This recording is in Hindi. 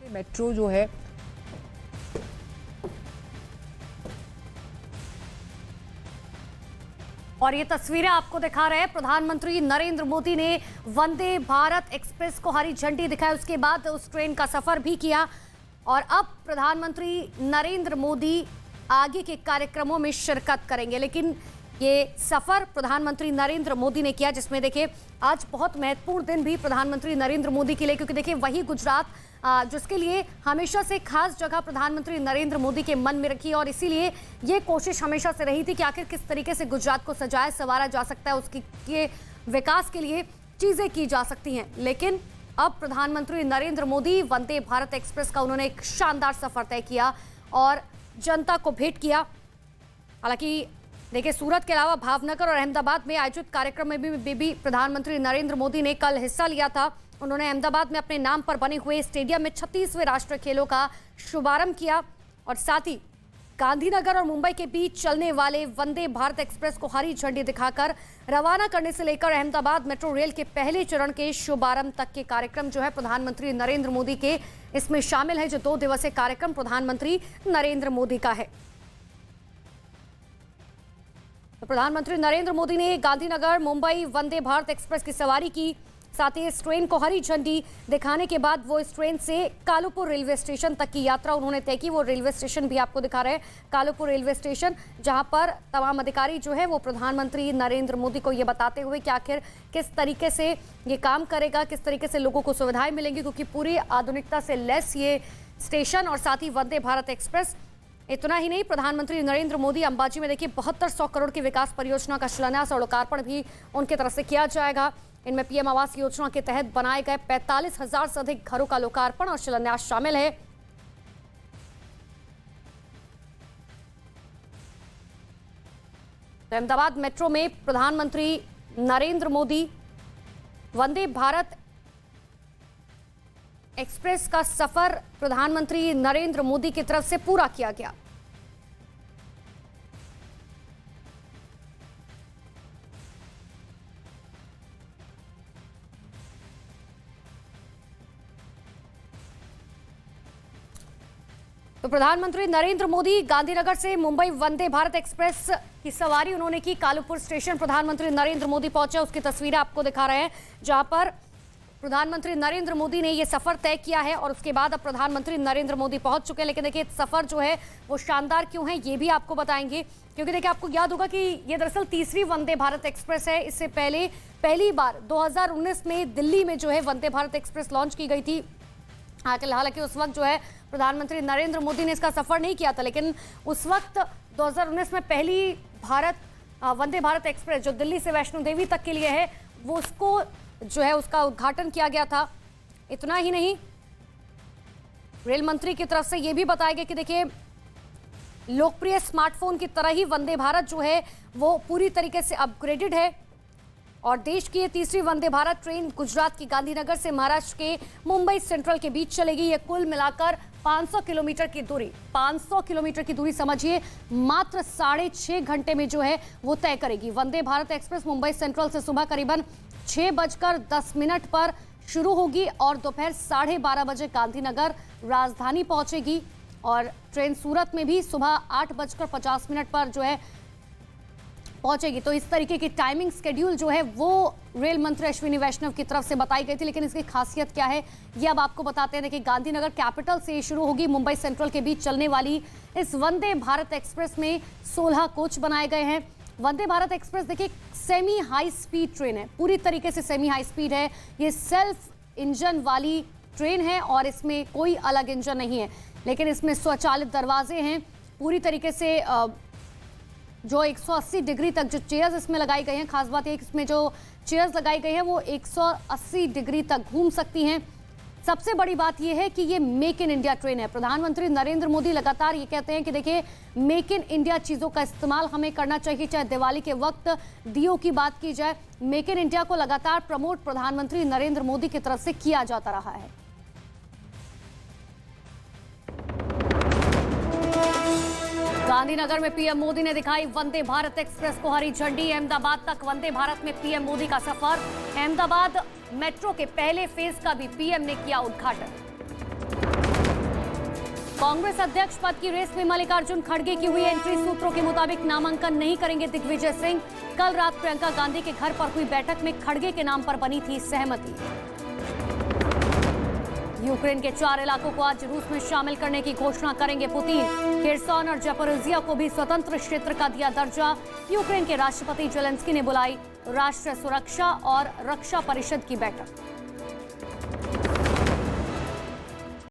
मेट्रो जो है और ये तस्वीरें आपको दिखा रहे हैं। प्रधानमंत्री नरेंद्र मोदी ने वंदे भारत एक्सप्रेस को हरी झंडी दिखाई, उसके बाद उस ट्रेन का सफर भी किया और अब प्रधानमंत्री नरेंद्र मोदी आगे के कार्यक्रमों में शिरकत करेंगे। लेकिन ये सफर प्रधानमंत्री नरेंद्र मोदी ने किया, जिसमें देखिए आज बहुत महत्वपूर्ण दिन भी प्रधानमंत्री नरेंद्र मोदी के लिए, क्योंकि देखिए वही गुजरात जिसके लिए हमेशा से खास जगह प्रधानमंत्री नरेंद्र मोदी के मन में रखी और इसीलिए ये कोशिश हमेशा से रही थी कि आखिर किस तरीके से गुजरात को सजाया संवारा जा सकता है, उसकी के विकास के लिए चीजें की जा सकती हैं। लेकिन अब प्रधानमंत्री नरेंद्र मोदी वंदे भारत एक्सप्रेस का उन्होंने एक शानदार सफर तय किया और जनता को भेंट किया। हालांकि देखिए सूरत के अलावा भावनगर और अहमदाबाद में आयोजित कार्यक्रम में भी प्रधानमंत्री नरेंद्र मोदी ने कल हिस्सा लिया था। उन्होंने अहमदाबाद में अपने नाम पर बने हुए स्टेडियम में 36वें राष्ट्रीय खेलों का शुभारंभ किया और साथ ही गांधीनगर और मुंबई के बीच चलने वाले वंदे भारत एक्सप्रेस को हरी झंडी दिखाकर रवाना करने से लेकर अहमदाबाद मेट्रो रेल के पहले चरण के शुभारंभ तक के कार्यक्रम जो है प्रधानमंत्री नरेंद्र मोदी के इसमें शामिल है, जो 2 दिवसीय कार्यक्रम प्रधानमंत्री नरेंद्र मोदी का है। तो प्रधानमंत्री नरेंद्र मोदी ने गांधीनगर मुंबई वंदे भारत एक्सप्रेस की सवारी की, साथ ही इस ट्रेन को हरी झंडी दिखाने के बाद वो इस ट्रेन से कालूपुर रेलवे स्टेशन तक की यात्रा उन्होंने तय की। वो रेलवे स्टेशन भी आपको दिखा रहे हैं, कालूपुर रेलवे स्टेशन, जहां पर तमाम अधिकारी जो है वो प्रधानमंत्री नरेंद्र मोदी को ये बताते हुए कि आखिर किस तरीके से ये काम करेगा, किस तरीके से लोगों को सुविधाएं मिलेंगी, क्योंकि पूरी आधुनिकता से लैस ये स्टेशन और साथ ही वंदे भारत एक्सप्रेस। इतना ही नहीं, प्रधानमंत्री नरेंद्र मोदी अंबाजी में देखिए 7200 करोड़ की विकास परियोजना का शिलान्यास और लोकार्पण भी उनकी तरफ से किया जाएगा। इनमें पीएम आवास योजना के तहत बनाए गए 45,000 से अधिक घरों का लोकार्पण और शिलान्यास शामिल है। अहमदाबाद मेट्रो में प्रधानमंत्री नरेंद्र मोदी वंदे भारत एक्सप्रेस का सफर प्रधानमंत्री नरेंद्र मोदी की तरफ से पूरा किया गया। तो प्रधानमंत्री नरेंद्र मोदी गांधीनगर से मुंबई वंदे भारत एक्सप्रेस की सवारी उन्होंने की। कालूपुर स्टेशन प्रधानमंत्री नरेंद्र मोदी पहुंचे, उसकी तस्वीरें आपको दिखा रहे हैं, जहां पर प्रधानमंत्री नरेंद्र मोदी ने यह सफर तय किया है और उसके बाद अब प्रधानमंत्री नरेंद्र मोदी पहुंच चुके हैं। लेकिन देखिए सफर जो है वो शानदार क्यों है ये भी आपको बताएंगे, क्योंकि देखिए आपको याद होगा कि ये दरअसल तीसरी वंदे भारत एक्सप्रेस है। इससे पहले पहली बार 2019 में दिल्ली में जो है वंदे भारत एक्सप्रेस लॉन्च की गई थी। हालांकि उस वक्त जो है प्रधानमंत्री नरेंद्र मोदी ने इसका सफर नहीं किया था, लेकिन उस वक्त 2019 में पहली वंदे भारत एक्सप्रेस जो दिल्ली से वैष्णो देवी तक के लिए है वो उसको जो है उसका उद्घाटन किया गया था। इतना ही नहीं, रेल मंत्री की तरफ से यह भी बताया गया कि देखिए लोकप्रिय स्मार्टफोन की तरह ही वंदे भारत जो है वो पूरी तरीके से अपग्रेडेड है और देश की ये तीसरी वंदे भारत ट्रेन गुजरात की गांधीनगर से महाराष्ट्र के मुंबई सेंट्रल के बीच चलेगी। ये कुल मिलाकर 500 किलोमीटर की दूरी, 500 किलोमीटर की दूरी समझिए मात्र 6.5 घंटे में जो है वो तय करेगी। वंदे भारत एक्सप्रेस मुंबई सेंट्रल से सुबह करीबन 6:10 पर शुरू होगी और दोपहर 12:30 बजे गांधीनगर राजधानी पहुंचेगी और ट्रेन सूरत में भी सुबह 8:50 पर जो है पहुंचेगी। तो इस तरीके की टाइमिंग शेड्यूल जो है वो रेल मंत्री अश्विनी वैष्णव की तरफ से बताई गई थी। लेकिन इसकी खासियत क्या है ये अब आपको बताते हैं। देखिए गांधीनगर कैपिटल से शुरू होगी, मुंबई सेंट्रल के बीच चलने वाली इस वंदे भारत एक्सप्रेस में 16 कोच बनाए गए हैं। वंदे भारत एक्सप्रेस देखिए सेमी हाई स्पीड ट्रेन है, पूरी तरीके से सेमी हाई स्पीड है। ये सेल्फ इंजन वाली ट्रेन है और इसमें कोई अलग इंजन नहीं है, लेकिन इसमें स्वचालित दरवाजे हैं। पूरी तरीके से जो 180 डिग्री तक जो चेयर्स इसमें लगाई गई हैं, खास बात है इसमें जो चेयर्स लगाई गई हैं वो 180 डिग्री तक घूम सकती हैं। सबसे बड़ी बात यह है कि ये मेक इन इंडिया ट्रेन है। प्रधानमंत्री नरेंद्र मोदी लगातार ये कहते हैं कि देखिए मेक इन इंडिया चीज़ों का इस्तेमाल हमें करना चाहिए, चाहे दिवाली के वक्त दियों की बात की जाए। मेक इन इंडिया को लगातार प्रमोट प्रधानमंत्री नरेंद्र मोदी की तरफ से किया जाता रहा है। गांधीनगर में पीएम मोदी ने दिखाई वंदे भारत एक्सप्रेस को हरी झंडी। अहमदाबाद तक वंदे भारत में पीएम मोदी का सफर। अहमदाबाद मेट्रो के पहले फेज का भी पीएम ने किया उद्घाटन। कांग्रेस अध्यक्ष पद की रेस में मल्लिकार्जुन खड़गे की हुई एंट्री। सूत्रों के मुताबिक नामांकन नहीं करेंगे दिग्विजय सिंह। कल रात प्रियंका गांधी के घर पर हुई बैठक में खड़गे के नाम पर बनी थी सहमति। यूक्रेन के 4 इलाकों को आज रूस में शामिल करने की घोषणा करेंगे पुतिन। खेरसॉन और जापोरिजिया को भी स्वतंत्र क्षेत्र का दिया दर्जा। यूक्रेन के राष्ट्रपति जेलेंस्की ने बुलाई राष्ट्रीय सुरक्षा और रक्षा परिषद की बैठक।